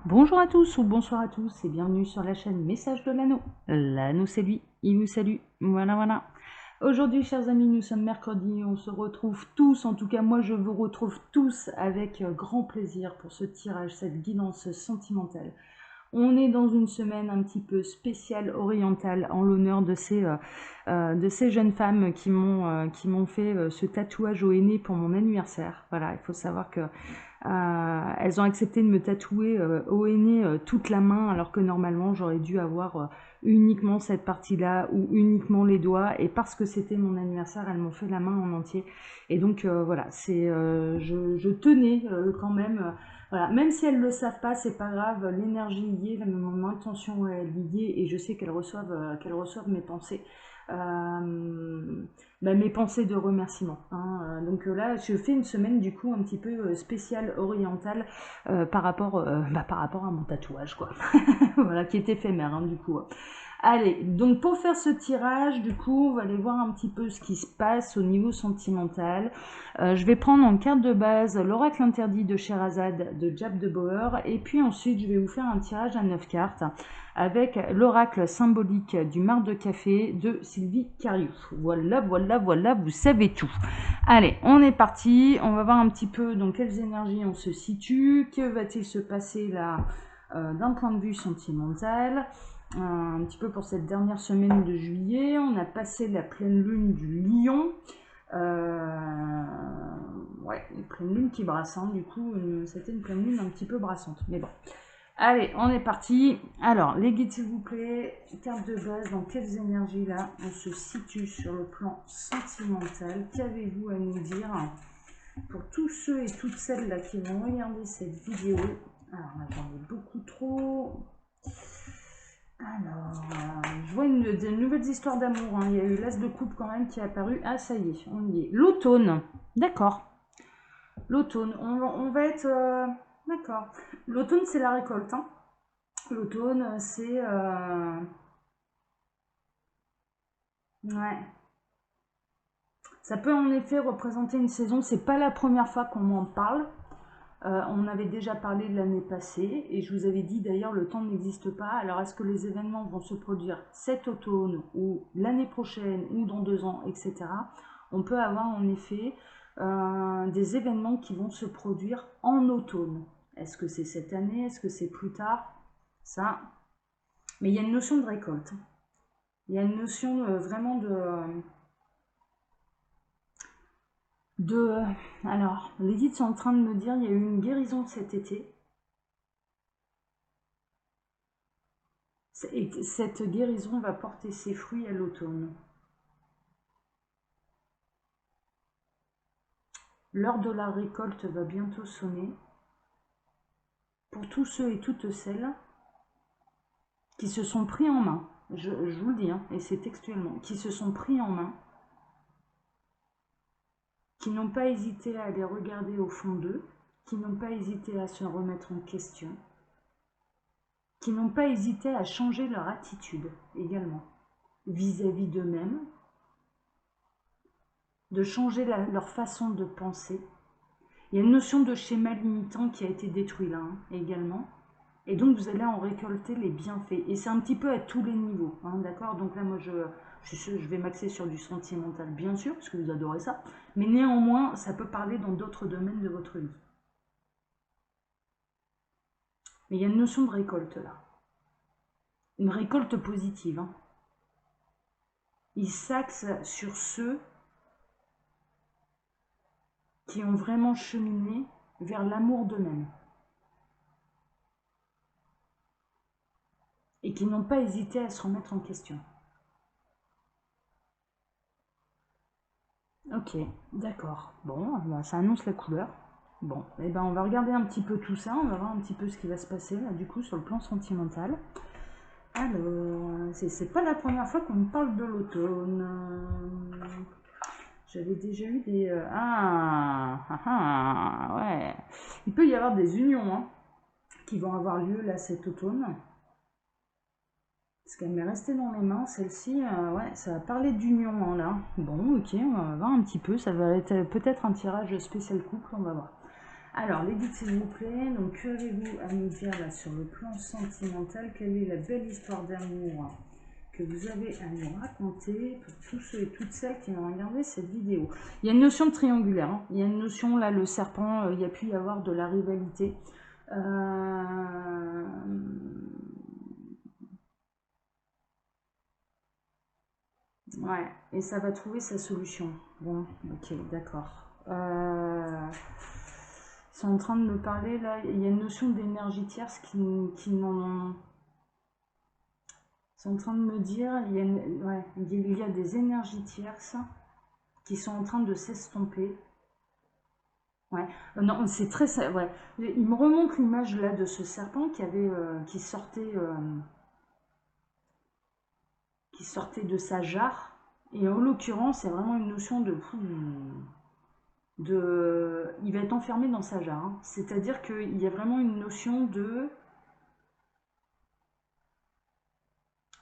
Bonjour à tous ou bonsoir à tous et bienvenue sur la chaîne Message de l'Anneau. L'Anneau c'est lui, il vous salue, voilà voilà. Aujourd'hui chers amis, nous sommes mercredi, on se retrouve tous, en tout cas moi je vous retrouve tous avec grand plaisir pour ce tirage, cette guidance sentimentale. On est dans une semaine un petit peu spéciale orientale en l'honneur de ces jeunes femmes qui m'ont fait ce tatouage au henné pour mon anniversaire. Voilà, il faut savoir que elles ont accepté de me tatouer au henné toute la main alors que normalement j'aurais dû avoir uniquement cette partie-là ou uniquement les doigts, et parce que c'était mon anniversaire, elles m'ont fait la main en entier. Et donc voilà, je tenais quand même. Voilà, même si elles ne le savent pas, c'est pas grave, l'énergie y est, mon intention elle y est, et je sais qu'elles reçoivent mes pensées. Mes pensées de remerciement, hein. Donc là, je fais une semaine du coup un petit peu spéciale orientale par rapport à mon tatouage, quoi. Voilà, qui est éphémère, hein, du coup. Allez, donc pour faire ce tirage, du coup, on va aller voir un petit peu ce qui se passe au niveau sentimental. Je vais prendre en carte de base l'oracle interdit de Sherazade de Jab de Bauer, et puis ensuite je vais vous faire un tirage à 9 cartes avec l'oracle symbolique du mar de café de Sylvie Cariou. Voilà, voilà, voilà, vous savez tout. Allez, on est parti, on va voir un petit peu dans quelles énergies on se situe, que va-t-il se passer là d'un point de vue sentimental. Un petit peu pour cette dernière semaine de juillet, on a passé la pleine lune du lion. Ouais, une pleine lune qui brasse, hein. Du coup, c'était une pleine lune un petit peu brassante, mais bon. Allez, on est parti. Alors, les guides, s'il vous plaît, carte de base, dans quelles énergies là on se situe sur le plan sentimental? Qu'avez-vous à nous dire pour tous ceux et toutes celles là qui vont regarder cette vidéo? Alors, on attendait beaucoup trop. Alors, je vois de nouvelles histoires d'amour, hein. Il y a eu l'as de coupe quand même qui est apparu. Ah, ça y est, on y est. L'automne. D'accord. L'automne. On va être... D'accord. L'automne, c'est la récolte, hein. L'automne, c'est... Ouais. Ça peut en effet représenter une saison. C'est pas la première fois qu'on m'en parle. On avait déjà parlé de l'année passée, et je vous avais dit d'ailleurs le temps n'existe pas. Alors est-ce que les événements vont se produire cet automne ou l'année prochaine ou dans 2 ans, etc. On peut avoir en effet des événements qui vont se produire en automne. Est-ce que c'est cette année? Est-ce que c'est plus tard? Ça. Mais il y a une notion de récolte. Il y a une notion vraiment de... Alors, les guides sont en train de me dire il y a eu une guérison cet été. Et cette guérison va porter ses fruits à l'automne. L'heure de la récolte va bientôt sonner. Pour tous ceux et toutes celles qui se sont pris en main, je vous le dis, hein, et c'est textuellement, qui se sont pris en main, qui n'ont pas hésité à aller regarder au fond d'eux, qui n'ont pas hésité à se remettre en question, qui n'ont pas hésité à changer leur attitude également vis-à-vis d'eux-mêmes, de changer leur façon de penser. Il y a une notion de schéma limitant qui a été détruit là, hein, également. Et donc vous allez en récolter les bienfaits. Et c'est un petit peu à tous les niveaux, hein, d'accord? Donc là, moi, je vais m'axer sur du sentimental, bien sûr, parce que vous adorez ça. Mais néanmoins, ça peut parler dans d'autres domaines de votre vie. Mais il y a une notion de récolte là. Une récolte positive, hein. Il s'axe sur ceux qui ont vraiment cheminé vers l'amour d'eux-mêmes. Et qui n'ont pas hésité à se remettre en question. Ok, d'accord. Bon, bah, ça annonce la couleur. Bon, et ben on va regarder un petit peu tout ça, on va voir un petit peu ce qui va se passer là du coup sur le plan sentimental. Alors, c'est pas la première fois qu'on me parle de l'automne. J'avais déjà eu des... ouais. Il peut y avoir des unions, hein, qui vont avoir lieu là cet automne. Parce qu'elle m'est restée dans les mains, celle-ci, ouais, ça va parler d'union, hein, là. Bon, ok, on va voir un petit peu, ça va être peut-être un tirage spécial couple, on va voir. Alors, les guides, s'il vous plaît, donc que avez-vous à nous dire là sur le plan sentimental? Quelle est la belle histoire d'amour que vous avez à nous raconter pour tous ceux et toutes celles qui vont regarder cette vidéo? Il y a une notion de triangulaire, hein. Il y a une notion, là, le serpent, il y a pu y avoir de la rivalité. Ouais, et ça va trouver sa solution. Bon, ok, d'accord. Ils sont en train de me parler, là, il y a une notion d'énergie tierce qui n'en... Ils sont en train de me dire, ouais, il y a des énergies tierces qui sont en train de s'estomper. Ouais, non, c'est très... Ouais. Il me remonte l'image là de ce serpent qui sortait de sa jarre. Et en l'occurrence, c'est vraiment une notion il va être enfermé dans sa jarre, hein. C'est-à-dire qu'il y a vraiment une notion de...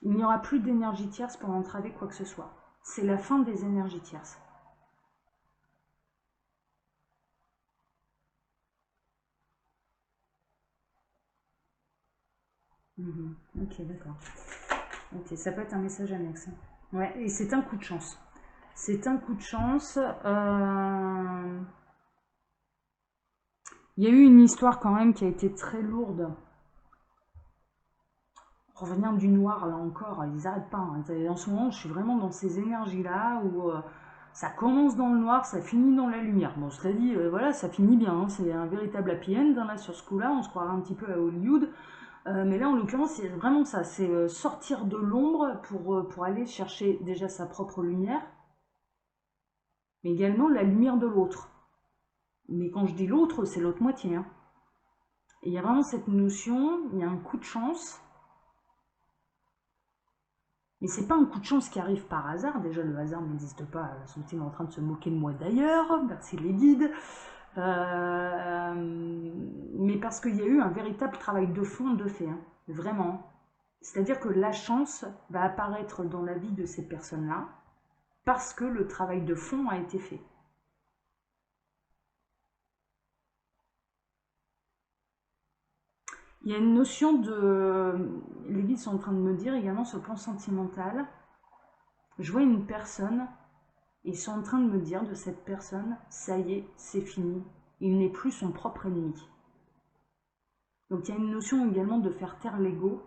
Il n'y aura plus d'énergie tierce pour entraver quoi que ce soit. C'est la fin des énergies tierces. Ok, d'accord. Ok, ça peut être un message annexe. Ouais, et c'est un coup de chance. C'est un coup de chance. Il y a eu une histoire quand même qui a été très lourde. Revenir du noir, là encore, ils n'arrêtent pas, hein. En ce moment, je suis vraiment dans ces énergies-là où ça commence dans le noir, ça finit dans la lumière. Bon, cela dit, voilà, ça finit bien, hein. C'est un véritable happy end, hein, là, sur ce coup-là. On se croirait un petit peu à Hollywood. Mais là, en l'occurrence, c'est vraiment ça. C'est sortir de l'ombre pour aller chercher déjà sa propre lumière, mais également la lumière de l'autre. Mais quand je dis l'autre, c'est l'autre moitié, hein. Et il y a vraiment cette notion, il y a un coup de chance. Mais c'est pas un coup de chance qui arrive par hasard. Déjà, le hasard n'existe pas. Sont-ils en train de se moquer de moi d'ailleurs? Merci les guides. Mais parce qu'il y a eu un véritable travail de fond de fait, hein. Vraiment. C'est-à-dire que la chance va apparaître dans la vie de ces personnes-là parce que le travail de fond a été fait. Il y a une notion de... Les guides sont en train de me dire également sur le plan sentimental, je vois une personne, et ils sont en train de me dire de cette personne, ça y est, c'est fini, il n'est plus son propre ennemi. Donc il y a une notion également de faire taire l'ego,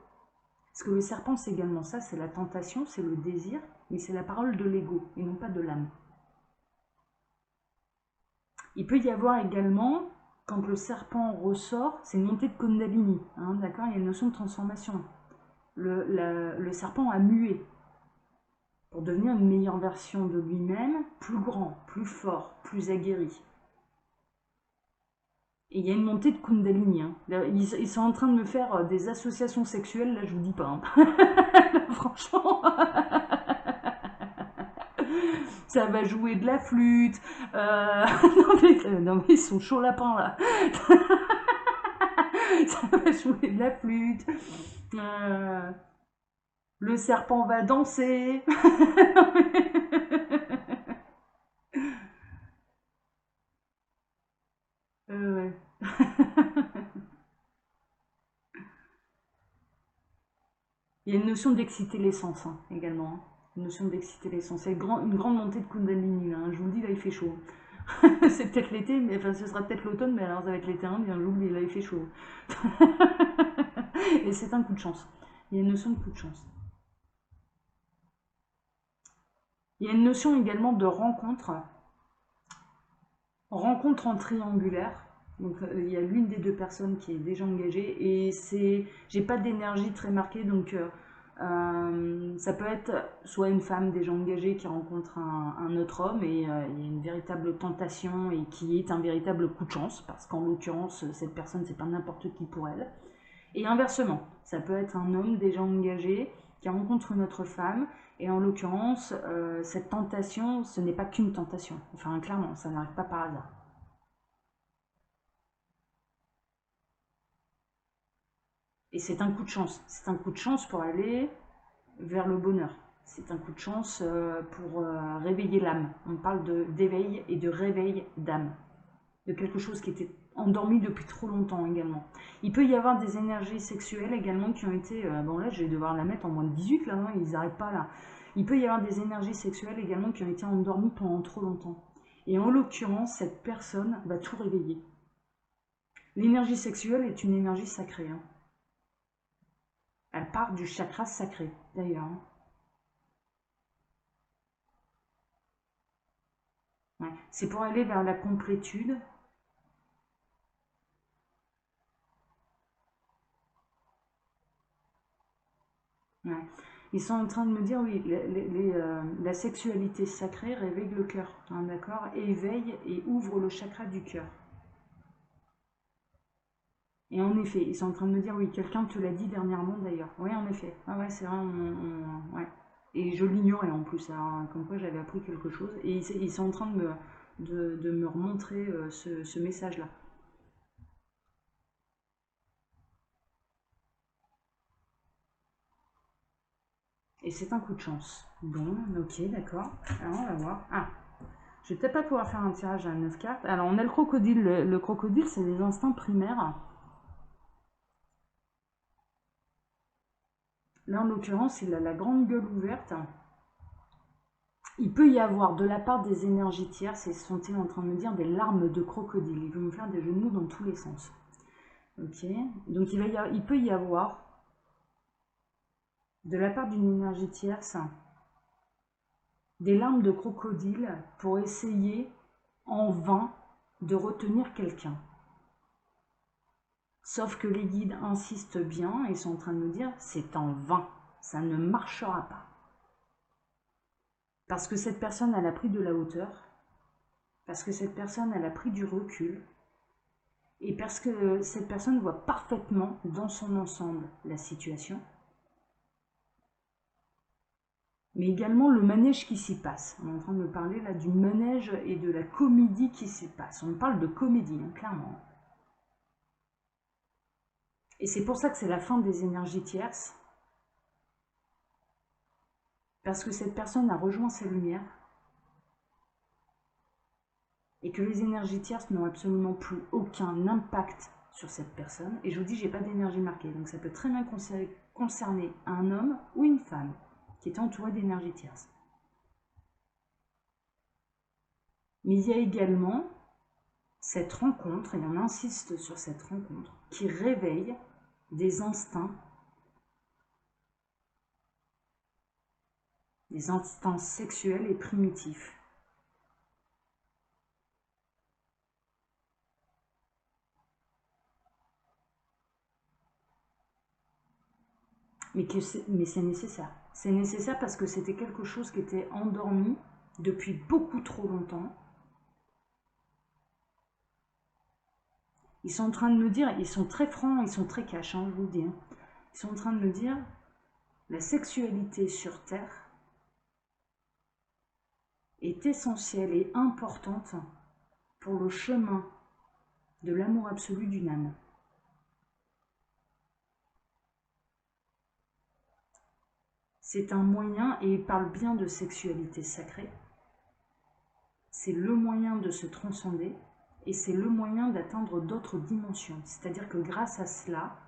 parce que le serpent c'est également ça, c'est la tentation, c'est le désir, mais c'est la parole de l'ego, et non pas de l'âme. Il peut y avoir également, quand le serpent ressort, c'est une montée de Kundalini, hein, d'accord. Il y a une notion de transformation. Le serpent a mué pour devenir une meilleure version de lui-même, plus grand, plus fort, plus aguerri. Et il y a une montée de Kundalini, hein. Ils sont en train de me faire des associations sexuelles, là je vous dis pas, hein. Franchement, ça va jouer de la flûte. Non, mais ils sont chauds lapins là. Ça va jouer de la flûte. Le serpent va danser. Ouais. Il y a une notion d'exciter l'essence, hein, également, hein. Une notion d'exciter l'essence. C'est une grande montée de Kundalini, là, hein. Je vous le dis, là il fait chaud. C'est peut-être l'été, mais enfin ce sera peut-être l'automne, mais alors ça va être l'été indien, je vous le dis, là il fait chaud. Et c'est un coup de chance. Il y a une notion de coup de chance. Il y a une notion également de rencontre. Rencontre en triangulaire. Donc il y a l'une des deux personnes qui est déjà engagée et j'ai pas d'énergie très marquée, donc ça peut être soit une femme déjà engagée qui rencontre un autre homme et il y a une véritable tentation et qui est un véritable coup de chance parce qu'en l'occurrence cette personne c'est pas n'importe qui pour elle. Et inversement, ça peut être un homme déjà engagé qui rencontre une autre femme et en l'occurrence cette tentation ce n'est pas qu'une tentation. Enfin clairement ça n'arrive pas par hasard. Et c'est un coup de chance. C'est un coup de chance pour aller vers le bonheur. C'est un coup de chance pour réveiller l'âme. On parle d'éveil et de réveil d'âme. De quelque chose qui était endormi depuis trop longtemps également. Il peut y avoir des énergies sexuelles également qui ont été... bon là, je vais devoir la mettre en moins de 18, là, non, ils n'arrêtent pas là. Il peut y avoir des énergies sexuelles également qui ont été endormies pendant trop longtemps. Et en l'occurrence, cette personne va tout réveiller. L'énergie sexuelle est une énergie sacrée. Hein. Elle part du chakra sacré, d'ailleurs. Hein. Ouais. C'est pour aller vers la complétude. Ouais. Ils sont en train de me dire, oui, la sexualité sacrée réveille le cœur, hein, d'accord, éveille et ouvre le chakra du cœur. Et en effet, ils sont en train de me dire, oui, quelqu'un te l'a dit dernièrement d'ailleurs. Oui, en effet. Ah ouais, c'est vrai, ouais. Et je l'ignorais en plus, alors, comme quoi j'avais appris quelque chose. Et ils sont en train de me remontrer ce message-là. Et c'est un coup de chance. Bon, ok, d'accord. Alors, on va voir. Ah, je vais peut-être pas pouvoir faire un tirage à 9 cartes. Alors, on a le crocodile. Le crocodile, c'est les instincts primaires. Là, en l'occurrence, il a la grande gueule ouverte. Il peut y avoir de la part des énergies tierces, et sont-ils en train de me dire des larmes de crocodile. Ils vont me faire des genoux dans tous les sens. Ok. Donc, il peut y avoir de la part d'une énergie tierce des larmes de crocodile pour essayer en vain de retenir quelqu'un. Sauf que les guides insistent bien et sont en train de nous dire c'est en vain, ça ne marchera pas. Parce que cette personne, elle a pris de la hauteur, parce que cette personne, elle a pris du recul, et parce que cette personne voit parfaitement dans son ensemble la situation, mais également le manège qui s'y passe. On est en train de me parler là du manège et de la comédie qui s'y passe. On parle de comédie, hein, clairement. Et c'est pour ça que c'est la fin des énergies tierces, parce que cette personne a rejoint sa lumière, et que les énergies tierces n'ont absolument plus aucun impact sur cette personne. Et je vous dis, j'ai pas d'énergie marquée, donc ça peut très bien concerner un homme ou une femme qui est entouré d'énergie tierce. Mais il y a également cette rencontre, et on insiste sur cette rencontre, qui réveille des instincts sexuels et primitifs. Mais c'est nécessaire. C'est nécessaire parce que c'était quelque chose qui était endormi depuis beaucoup trop longtemps. Ils sont en train de me dire, ils sont très francs, ils sont très cash, hein, je vous le dis. Hein. Ils sont en train de me dire, la sexualité sur Terre est essentielle et importante pour le chemin de l'amour absolu d'une âme. C'est un moyen, et il parle bien de sexualité sacrée, c'est le moyen de se transcender et c'est le moyen d'atteindre d'autres dimensions. C'est-à-dire que grâce à cela,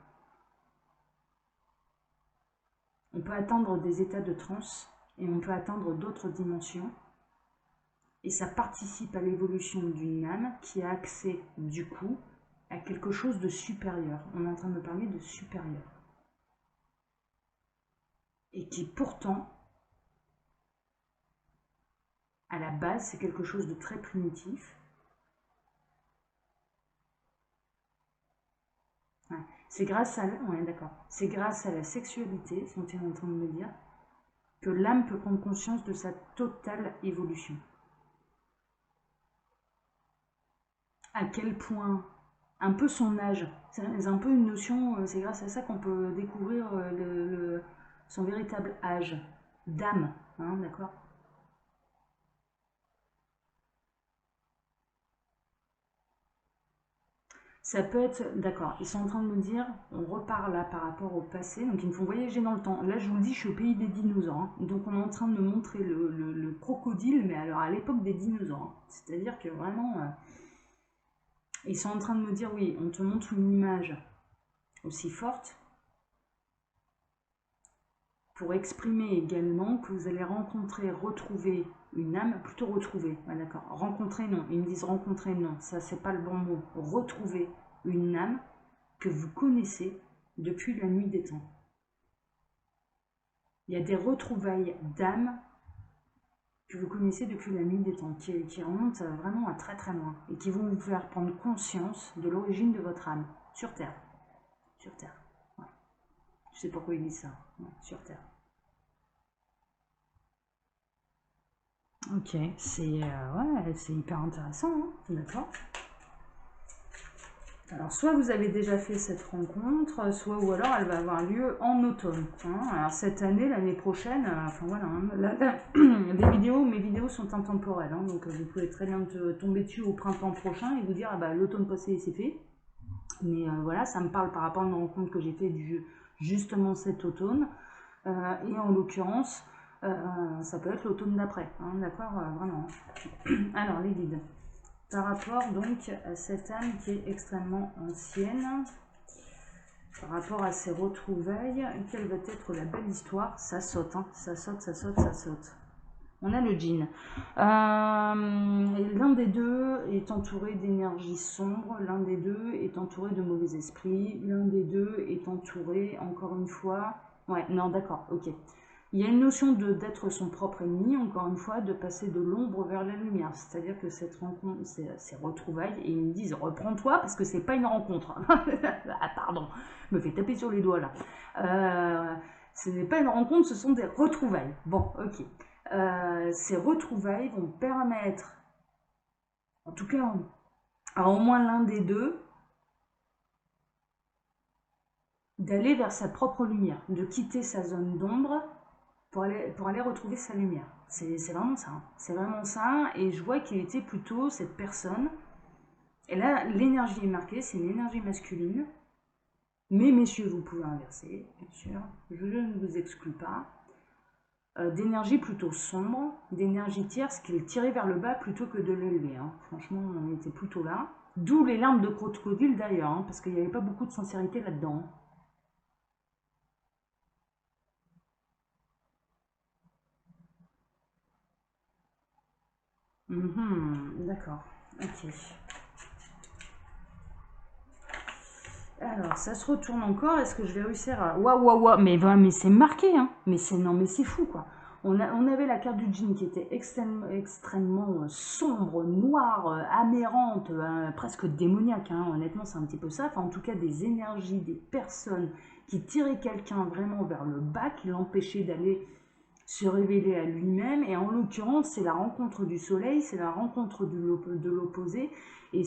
on peut atteindre des états de transe et on peut atteindre d'autres dimensions. Et ça participe à l'évolution d'une âme qui a accès, du coup, à quelque chose de supérieur. On est en train de me parler de supérieur. Et qui pourtant, à la base, c'est quelque chose de très primitif. Ouais. C'est grâce à c'est grâce à la sexualité, sont-ils en train de me dire, que l'âme peut prendre conscience de sa totale évolution. À quel point, un peu son âge, c'est un peu une notion, c'est grâce à ça qu'on peut découvrir son véritable âge d'âme, hein, d'accord. Ça peut être, d'accord, ils sont en train de me dire, on repart là par rapport au passé, donc ils me font voyager dans le temps. Là, je vous le dis, je suis au pays des dinosaures, hein. Donc on est en train de me montrer le crocodile, mais alors à l'époque des dinosaures. Hein. C'est-à-dire que vraiment, Ils sont en train de me dire, oui, on te montre une image aussi forte pour exprimer également que vous allez rencontrer, retrouver une âme, plutôt retrouver, ouais, d'accord, rencontrer non, ils me disent rencontrer non, ça c'est pas le bon mot, retrouver une âme que vous connaissez depuis la nuit des temps. Il y a des retrouvailles d'âmes que vous connaissez depuis la nuit des temps, qui remontent vraiment à très très loin, et qui vont vous faire prendre conscience de l'origine de votre âme, sur Terre. Sur Terre. Ouais. Je sais pourquoi ils disent ça. Ouais, sur Terre. Ok, c'est ouais, c'est hyper intéressant, hein, d'accord. Alors, soit vous avez déjà fait cette rencontre, soit ou alors elle va avoir lieu en automne. Hein. Alors, cette année, l'année prochaine, enfin voilà, hein, mes vidéos sont intemporelles, hein, donc vous pouvez très bien tomber dessus au printemps prochain et vous dire, ah bah l'automne passé c'est fait. Mais voilà, ça me parle par rapport à une rencontre que j'ai fait justement cet automne. Et en l'occurrence, ça peut être l'automne d'après, hein, d'accord, vraiment. Alors, les guides. Par rapport donc à cette âme qui est extrêmement ancienne, par rapport à ses retrouvailles, quelle va être la belle histoire? Ça saute, hein, ça saute, ça saute, ça saute. On a le djinn. L'un des deux est entouré d'énergie sombre, l'un des deux est entouré de mauvais esprits, l'un des deux est entouré, encore une fois... Ouais, non, d'accord, ok. Il y a une notion d'être son propre ennemi, encore une fois, de passer de l'ombre vers la lumière. C'est-à-dire que cette rencontre, ces retrouvailles, et ils me disent reprends-toi parce que c'est pas une rencontre. Ah, pardon, me fait taper sur les doigts là. Ce n'est pas une rencontre, ce sont des retrouvailles. Bon, ok. Ces retrouvailles vont permettre, en tout cas à au moins l'un des deux, d'aller vers sa propre lumière, de quitter sa zone d'ombre pour aller retrouver sa lumière. C'est vraiment ça. Hein. C'est vraiment ça. Et je vois qu'il était plutôt cette personne. Et là, l'énergie est marquée, c'est une énergie masculine. Mais messieurs, vous pouvez inverser, bien sûr. Je ne vous exclus pas. D'énergie plutôt sombre, d'énergie tierce qui le tirait vers le bas plutôt que de l'élever. Hein. Franchement, on était plutôt là. D'où les larmes de crocodile d'ailleurs, hein, parce qu'il n'y avait pas beaucoup de sincérité là-dedans. D'accord, ok. Alors, ça se retourne encore. Est-ce que je vais réussir à... Waouh, waouh, waouh. Mais c'est marqué, hein. Mais c'est... Non, mais c'est fou, quoi. On avait la carte du djinn qui était extrêmement sombre, noire, aberrante, presque démoniaque. Hein. Honnêtement, c'est un petit peu ça. Enfin, en tout cas, des énergies, des personnes qui tiraient quelqu'un vraiment vers le bas, qui l'empêchaient d'aller se révéler à lui-même. Et en l'occurrence, c'est la rencontre du soleil, c'est la rencontre de l'opposé. Et,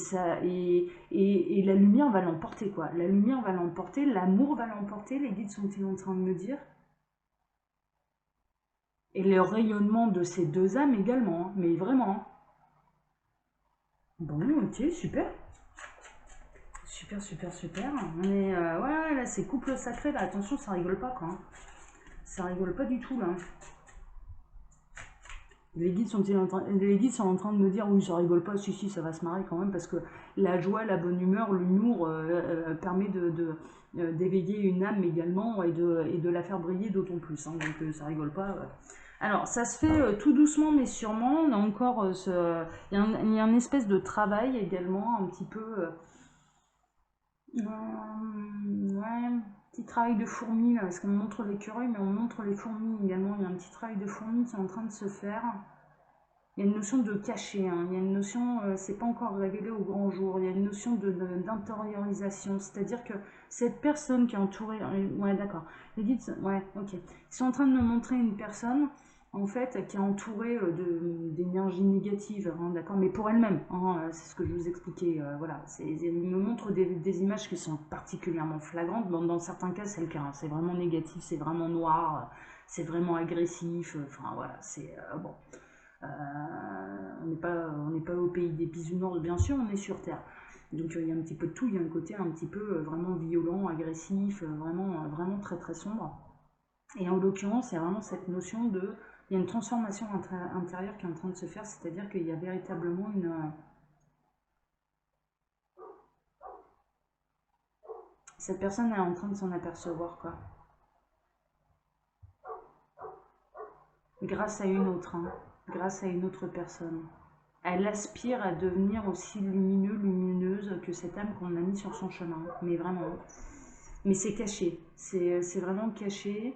et la lumière va l'emporter, quoi. La lumière va l'emporter, l'amour va l'emporter, les guides sont-ils en train de me dire. Et le rayonnement de ces deux âmes également, hein, mais vraiment. Hein. Bon, ok, super. Super, super, super. Mais ouais, là, c'est couple sacré, là, attention, ça rigole pas, quoi. Hein. Ça rigole pas du tout, là. Les guides sont en train de me dire oui, ça rigole pas, si, ça va se marrer quand même, parce que la joie, la bonne humeur, l'humour permet d'éveiller une âme également et de la faire briller d'autant plus. Hein, donc ça rigole pas. Alors, ça se fait tout doucement, mais sûrement. On a encore il y a une espèce de travail également, un petit peu. Ouais, petit travail de fourmi, là, parce qu'on montre l'écureuil, mais on montre les fourmis également. Il y a un petit travail de fourmi qui est en train de se faire. Il y a une notion de cachet, hein. Il y a une notion, c'est pas encore révélé au grand jour, il y a une notion d'intériorisation, c'est-à-dire que cette personne qui est entourée, ouais d'accord, les guides, ouais ok, ils sont en train de me montrer une personne, en fait, qui est entourée d'énergie négative, hein, d'accord, mais pour elle-même, hein, c'est ce que je vous expliquais, voilà, ils me montrent des images qui sont particulièrement flagrantes, dans certains cas c'est le cas, hein, c'est vraiment négatif, c'est vraiment noir, c'est vraiment agressif, enfin voilà, c'est bon. On n'est pas au pays des bisounours, bien sûr, on est sur Terre. Donc il y a un petit peu de tout, il y a un côté un petit peu vraiment violent, agressif, vraiment très très sombre. Et en l'occurrence, il y a vraiment cette notion de... Il y a une transformation intérieure qui est en train de se faire, c'est-à-dire qu'il y a véritablement Cette personne est en train de s'en apercevoir, quoi. Grâce à une autre, hein. Grâce à une autre personne. Elle aspire à devenir aussi lumineux, lumineuse que cette âme qu'on a mis sur son chemin. Mais vraiment. Mais c'est caché. C'est vraiment caché.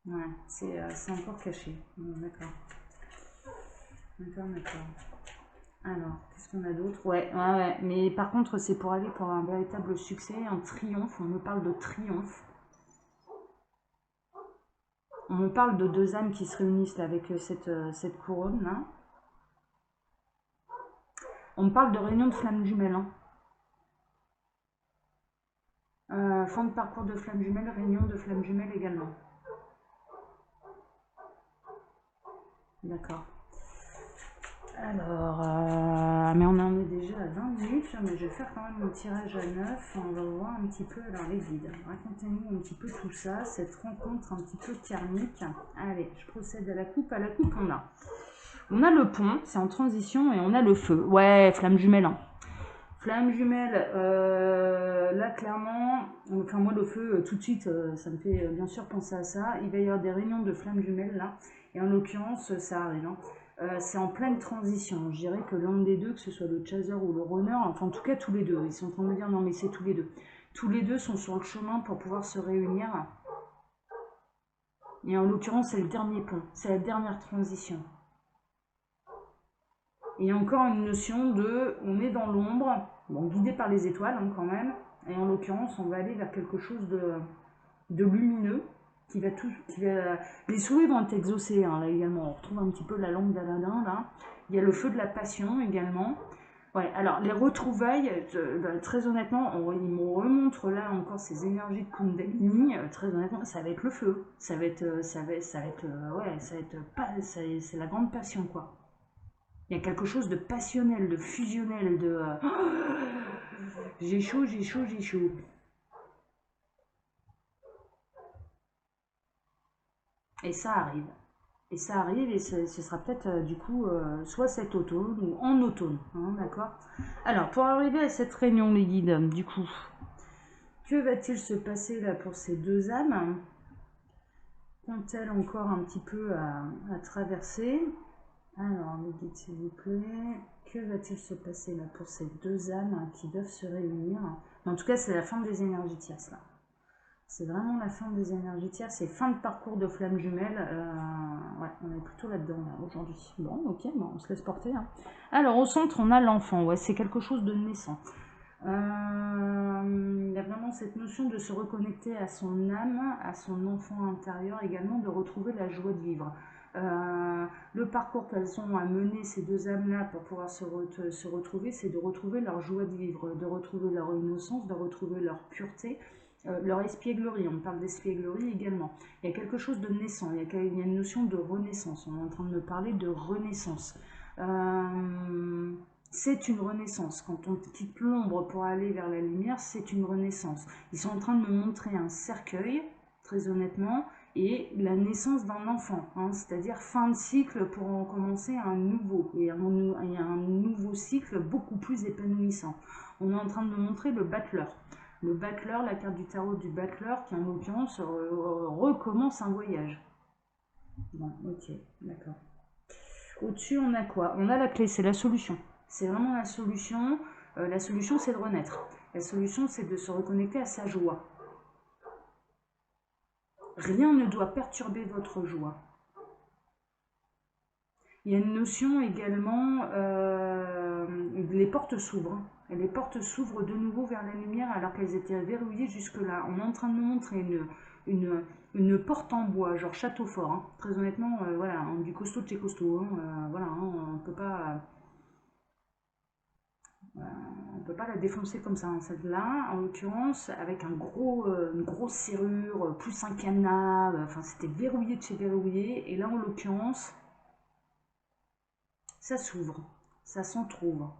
Ouais, c'est encore caché. D'accord. D'accord. Alors, qu'est-ce qu'on a d'autre? Ouais. Mais par contre, c'est pour aller pour un véritable succès, un triomphe. On me parle de triomphe. On me parle de deux âmes qui se réunissent là, avec cette couronne là. On me parle de réunion de flammes jumelles. Hein. Fin de parcours de flammes jumelles, réunion de flammes jumelles également. D'accord. Alors, mais on en est déjà à 20 minutes, mais je vais faire quand même un tirage à 9. On va voir un petit peu, alors les guides, racontez-nous un petit peu tout ça, cette rencontre un petit peu karmique. Allez, je procède à la coupe. À la coupe, on a le pont, c'est en transition, et on a le feu. Ouais, flamme jumelle. Hein. Flamme jumelle, là clairement, enfin moi le feu, tout de suite, ça me fait bien sûr penser à ça. Il va y avoir des réunions de flammes jumelles là, et en l'occurrence, ça arrive. Hein. C'est en pleine transition. Je dirais que l'un des deux, que ce soit le chaser ou le runner, enfin en tout cas tous les deux, ils sont en train de me dire non mais c'est tous les deux. Tous les deux sont sur le chemin pour pouvoir se réunir. Et en l'occurrence, c'est le dernier pont, c'est la dernière transition. Et encore une notion de, on est dans l'ombre, bon, guidé par les étoiles hein, quand même, et en l'occurrence, on va aller vers quelque chose de lumineux, les souhaits vont être exaucés, hein, là également, on retrouve un petit peu la lampe d'Aladin, là, il y a le feu de la passion également. Ouais, alors les retrouvailles, très honnêtement, il me remontre là encore ces énergies de Kundalini, très honnêtement, ça va être le feu, c'est la grande passion quoi. Il y a quelque chose de passionnel, de fusionnel, de j'ai chaud. Et ça arrive. Et ce sera peut-être du coup soit cet automne ou en automne. Hein, d'accord. Alors, pour arriver à cette réunion, les guides, du coup, que va-t-il se passer là pour ces deux âmes? Qu'ont-elles encore un petit peu à traverser? Alors, les guides, s'il vous plaît, que va-t-il se passer là pour ces deux âmes qui doivent se réunir? En tout cas, c'est la fin des énergies tierces là. C'est vraiment la fin des énergies tierces, c'est fin de parcours de flammes jumelles. Ouais, on est plutôt là-dedans là, aujourd'hui. Bon, ok, bon, on se laisse porter. Hein. Alors, au centre, on a l'enfant. Ouais, c'est quelque chose de naissant. Il y a vraiment cette notion de se reconnecter à son âme, à son enfant intérieur également, de retrouver la joie de vivre. Le parcours qu'elles ont à mener, ces deux âmes-là, pour pouvoir se retrouver, c'est de retrouver leur joie de vivre, de retrouver leur innocence, de retrouver leur pureté, leur espièglerie. On parle d'espièglerie également. Il y a quelque chose de naissant, il y a une notion de renaissance. On est en train de me parler de renaissance. C'est une renaissance. Quand on quitte l'ombre pour aller vers la lumière, c'est une renaissance. Ils sont en train de me montrer un cercueil, très honnêtement, et la naissance d'un enfant, hein, c'est-à-dire fin de cycle pour en commencer un nouveau, et un nouveau cycle beaucoup plus épanouissant. On est en train de me montrer le battleur. Le battleur, la carte du tarot du battleur, qui en l'occurrence recommence un voyage. Bon, ok, d'accord. Au-dessus, on a quoi? On a la clé, c'est la solution. C'est vraiment la solution. La solution, c'est de renaître. La solution, c'est de se reconnecter à sa joie. Rien ne doit perturber votre joie. Il y a une notion également, les portes s'ouvrent. Et les portes s'ouvrent de nouveau vers la lumière alors qu'elles étaient verrouillées jusque-là. On est en train de nous montrer une porte en bois, genre château fort. Hein. Très honnêtement, voilà, hein, du costaud de chez costaud. Hein, voilà, hein, on ne peut pas... on peut pas la défoncer comme ça, hein, celle-là, en l'occurrence, avec une grosse serrure, plus un cadenas, enfin c'était verrouillé de chez verrouillé, et là en l'occurrence, ça s'ouvre, ça s'entrouvre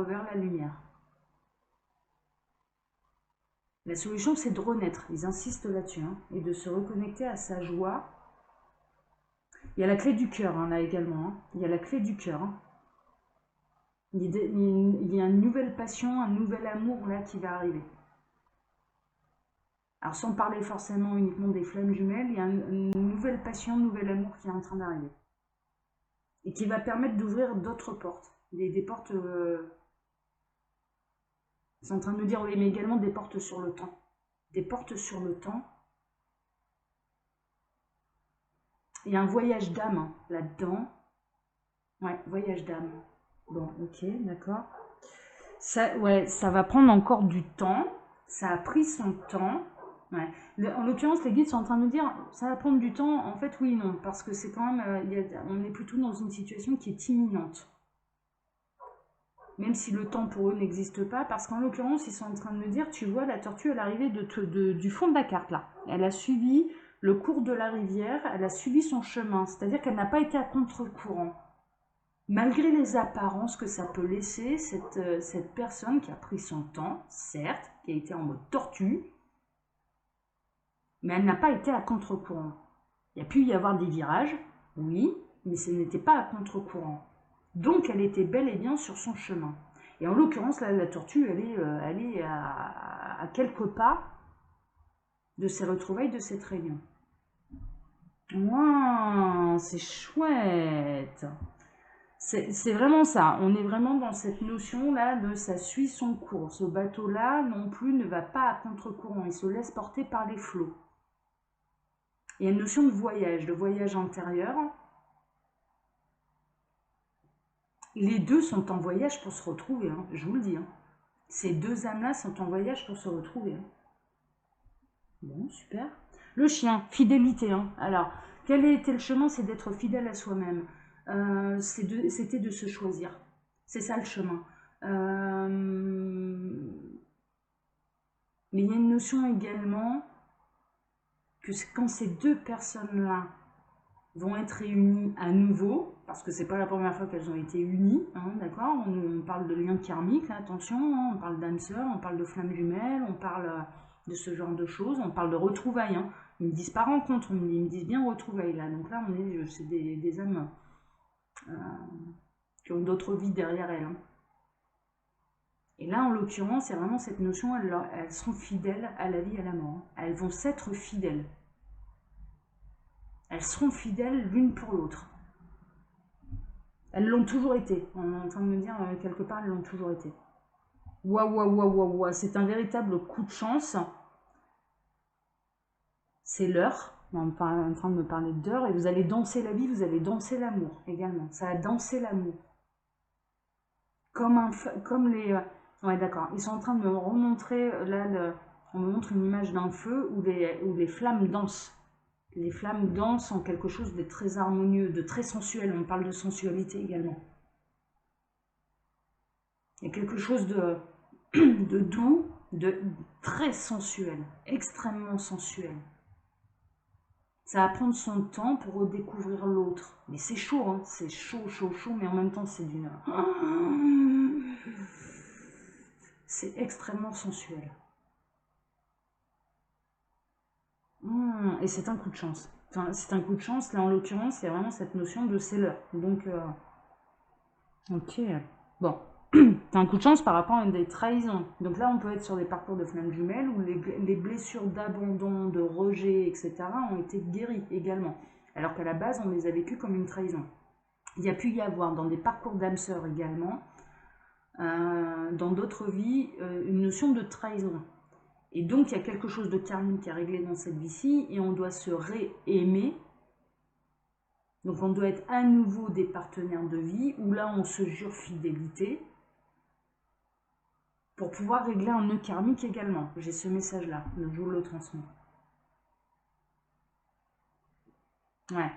vers la lumière. La solution, c'est de renaître, ils insistent là-dessus, hein, et de se reconnecter à sa joie. Il y a la clé du cœur, hein, là également, hein. Il y a la clé du cœur. Hein. Il y a une nouvelle passion, un nouvel amour là qui va arriver. Alors sans parler forcément uniquement des flammes jumelles, il y a une nouvelle passion, un nouvel amour qui est en train d'arriver. Et qui va permettre d'ouvrir d'autres portes. Des portes... c'est en train de me dire, oui, mais également des portes sur le temps. Des portes sur le temps. Il y a un voyage d'âme hein, là-dedans. Ouais, voyage d'âme. Bon, ok, d'accord. Ça, ouais, ça va prendre encore du temps. Ça a pris son temps. Ouais. En l'occurrence, les guides sont en train de me dire, ça va prendre du temps. En fait, oui, non, parce que c'est quand même, on est plutôt dans une situation qui est imminente. Même si le temps pour eux n'existe pas, parce qu'en l'occurrence, ils sont en train de me dire, tu vois, la tortue, elle est arrivée du fond de la carte, là. Elle a suivi le cours de la rivière, elle a suivi son chemin, c'est-à-dire qu'elle n'a pas été à contre-courant. Malgré les apparences que ça peut laisser, cette personne qui a pris son temps, certes, qui a été en mode tortue, mais elle n'a pas été à contre-courant. Il y a pu y avoir des virages, oui, mais ce n'était pas à contre-courant. Donc elle était bel et bien sur son chemin. Et en l'occurrence, là, la tortue, elle est à quelques pas de ces retrouvailles, de cette réunion. Waouh, c'est chouette. C'est vraiment ça. On est vraiment dans cette notion-là de ça suit son cours. Ce bateau-là, non plus, ne va pas à contre-courant. Il se laisse porter par les flots. Il y a une notion de voyage intérieur. Les deux sont en voyage pour se retrouver, hein, je vous le dis. Hein. Ces deux âmes-là sont en voyage pour se retrouver. Hein. Bon, super. Le chien, fidélité. Hein. Alors, quel a été le chemin? C'est d'être fidèle à soi-même. C'était de se choisir. C'est ça le chemin. Mais il y a une notion également que quand ces deux personnes-là vont être réunies à nouveau, parce que c'est pas la première fois qu'elles ont été unies, hein, d'accord, on parle de lien karmique, là, attention, hein, on parle d'âme sœur, on parle de flamme jumelle, on parle de ce genre de choses, on parle de retrouvailles. Hein. Ils me disent pas rencontre, ils me disent bien retrouvailles là. Donc là, c'est des âmes qui ont d'autres vies derrière elles. Hein. Et là, en l'occurrence, c'est vraiment cette notion, elles sont fidèles à la vie et à la mort. Hein. Elles vont s'être fidèles. Elles seront fidèles l'une pour l'autre. Elles l'ont toujours été. On est en train de me dire, quelque part, elles l'ont toujours été. Waouh, waouh, waouh, waouh, waouh. C'est un véritable coup de chance. C'est l'heure. On est en train de me parler d'heure. Et vous allez danser la vie, vous allez danser l'amour également. Ça a dansé l'amour. Comme les... ouais, d'accord. Ils sont en train de me remontrer, là, on me montre une image d'un feu où les flammes dansent. Les flammes dansent en quelque chose de très harmonieux, de très sensuel. On parle de sensualité également. Il y a quelque chose de doux, de très sensuel, extrêmement sensuel. Ça va prendre son temps pour redécouvrir l'autre. Mais c'est chaud, hein. C'est chaud, chaud, chaud, mais en même temps c'est d'une... C'est extrêmement sensuel. Et c'est un coup de chance. Enfin, c'est un coup de chance, là en l'occurrence, il y a vraiment cette notion de c'est l'heure. Donc, ok. Bon. C'est un coup de chance par rapport à des trahisons. Donc là, on peut être sur des parcours de flammes jumelles où les blessures d'abandon, de rejet, etc. ont été guéries également. Alors qu'à la base, on les a vécues comme une trahison. Il y a pu y avoir dans des parcours d'âme sœur également, dans d'autres vies, une notion de trahison. Et donc, il y a quelque chose de karmique à régler dans cette vie-ci et on doit se réaimer. Donc, on doit être à nouveau des partenaires de vie où là, on se jure fidélité pour pouvoir régler un nœud karmique également. J'ai ce message-là, je vous le transmets. Ouais.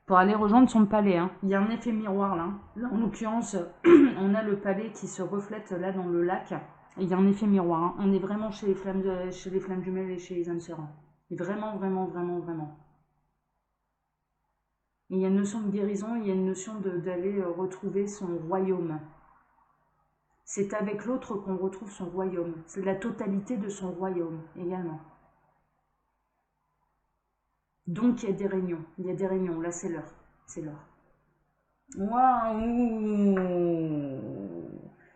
Pour aller rejoindre son palais. Hein. Il y a un effet miroir là. Là, en l'occurrence, on a le palais qui se reflète là dans le lac. Et il y a un effet miroir. Hein. On est vraiment chez les flammes jumelles et chez les âmes sœurs. Et vraiment, vraiment, vraiment, vraiment. Et il y a une notion de guérison, il y a une notion d'aller retrouver son royaume. C'est avec l'autre qu'on retrouve son royaume. C'est la totalité de son royaume également. Donc il y a des réunions. Il y a des réunions. Là, c'est l'heure. C'est l'heure. Waouh!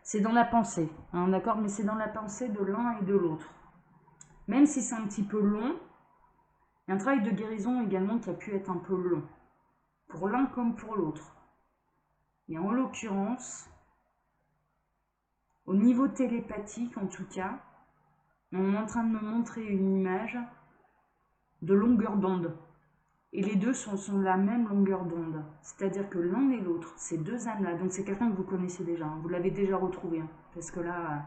C'est dans la pensée, hein, d'accord? Mais c'est dans la pensée de l'un et de l'autre. Même si c'est un petit peu long, il y a un travail de guérison également qui a pu être un peu long. Pour l'un comme pour l'autre. Et en l'occurrence, au niveau télépathique en tout cas, on est en train de me montrer une image de longueur d'onde. Et les deux sont la même longueur d'onde. C'est-à-dire que l'un et l'autre, ces deux âmes-là, donc c'est quelqu'un que vous connaissez déjà, hein, vous l'avez déjà retrouvé, hein, parce que là,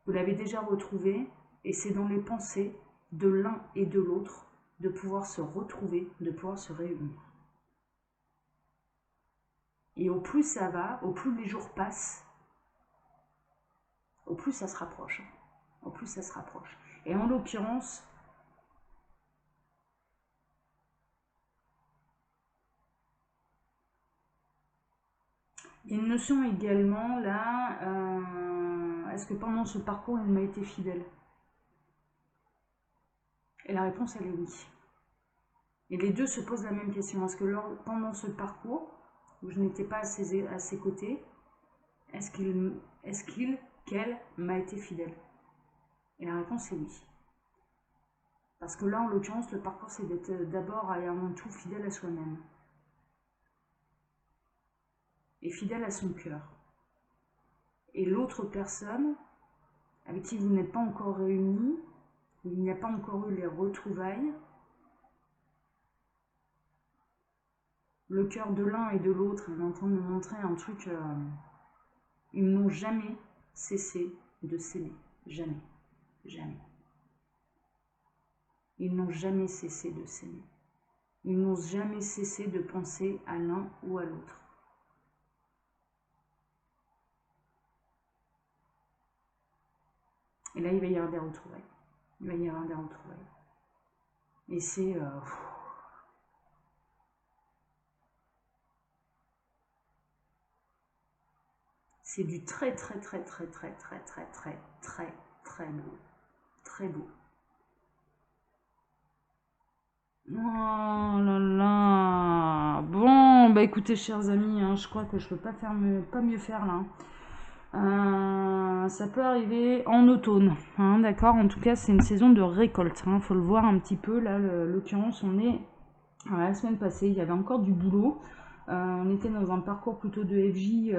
vous l'avez déjà retrouvé, et c'est dans les pensées de l'un et de l'autre de pouvoir se retrouver, de pouvoir se réunir. Et au plus ça va, au plus les jours passent, au plus ça se rapproche. Au plus ça se rapproche. Et en l'occurrence, il y a une notion également là, est-ce que pendant ce parcours il m'a été fidèle? Et la réponse elle est oui. Et les deux se posent la même question. Est-ce que pendant ce parcours, où je n'étais pas à ses côtés, est-ce qu'elle m'a été fidèle? Et la réponse est oui. Parce que là, en l'occurrence, le parcours, c'est d'être d'abord et avant tout fidèle à soi-même. Et fidèle à son cœur. Et l'autre personne, avec qui vous n'êtes pas encore réunis, il n'y a pas encore eu les retrouvailles, le cœur de l'un et de l'autre est en train de me montrer un truc, ils n'ont jamais cessé de s'aimer. Jamais. Jamais. Ils n'ont jamais cessé de s'aimer. Ils n'ont jamais cessé de penser à l'un ou à l'autre. Et là, il va y avoir des retrouvailles. Il va y avoir des retrouvailles. Et c'est... c'est du très très très très très très très très très très beau. Très beau. Oh là là. Bon, bah écoutez, chers amis, hein, je crois que je peux pas mieux faire là. Ça peut arriver en automne, hein, d'accord? En tout cas, c'est une saison de récolte. Faut le voir un petit peu. Là, l'occurrence, on est la semaine passée. Il y avait encore du boulot. On était dans un parcours plutôt de FJ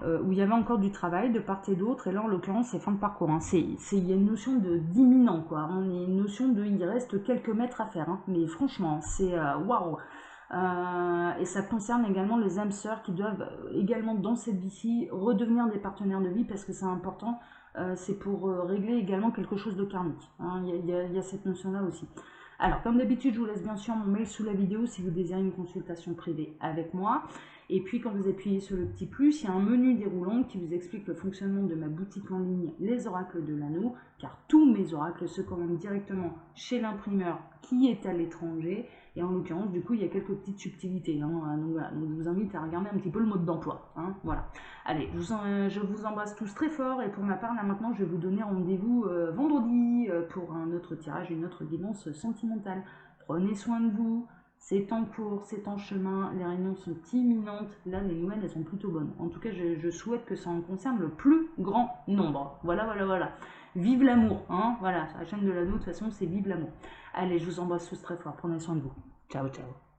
où il y avait encore du travail de part et d'autre. Et là, en l'occurrence, c'est fin de parcours. Hein. Il y a une notion d'imminent, quoi. On a une notion de il reste quelques mètres à faire. Hein. Mais franchement, c'est waouh! Et ça concerne également les âmes sœurs qui doivent également dans cette vie-ci redevenir des partenaires de vie parce que c'est important. C'est pour régler également quelque chose de karmique. Hein. Il y a cette notion-là aussi. Alors, comme d'habitude, je vous laisse bien sûr mon mail sous la vidéo si vous désirez une consultation privée avec moi. Et puis, quand vous appuyez sur le petit plus, il y a un menu déroulant qui vous explique le fonctionnement de ma boutique en ligne, les oracles de l'anneau, car tous mes oracles se commandent directement chez l'imprimeur qui est à l'étranger. Et en l'occurrence, du coup, il y a quelques petites subtilités. Hein. Donc, voilà. Donc, je vous invite à regarder un petit peu le mode d'emploi. Hein. Voilà. Allez, je vous embrasse tous très fort. Et pour ma part, là maintenant, je vais vous donner rendez-vous vendredi pour un autre tirage, une autre guidance sentimentale. Prenez soin de vous. C'est en cours, c'est en chemin. Les réunions sont imminentes. Là, les nouvelles, elles sont plutôt bonnes. En tout cas, je souhaite que ça en concerne le plus grand nombre. Voilà, voilà, voilà. Vive l'amour, hein, voilà, la chaîne de l'anneau, de toute façon, c'est vive l'amour. Allez, je vous embrasse tous très fort, prenez soin de vous. Ciao, ciao.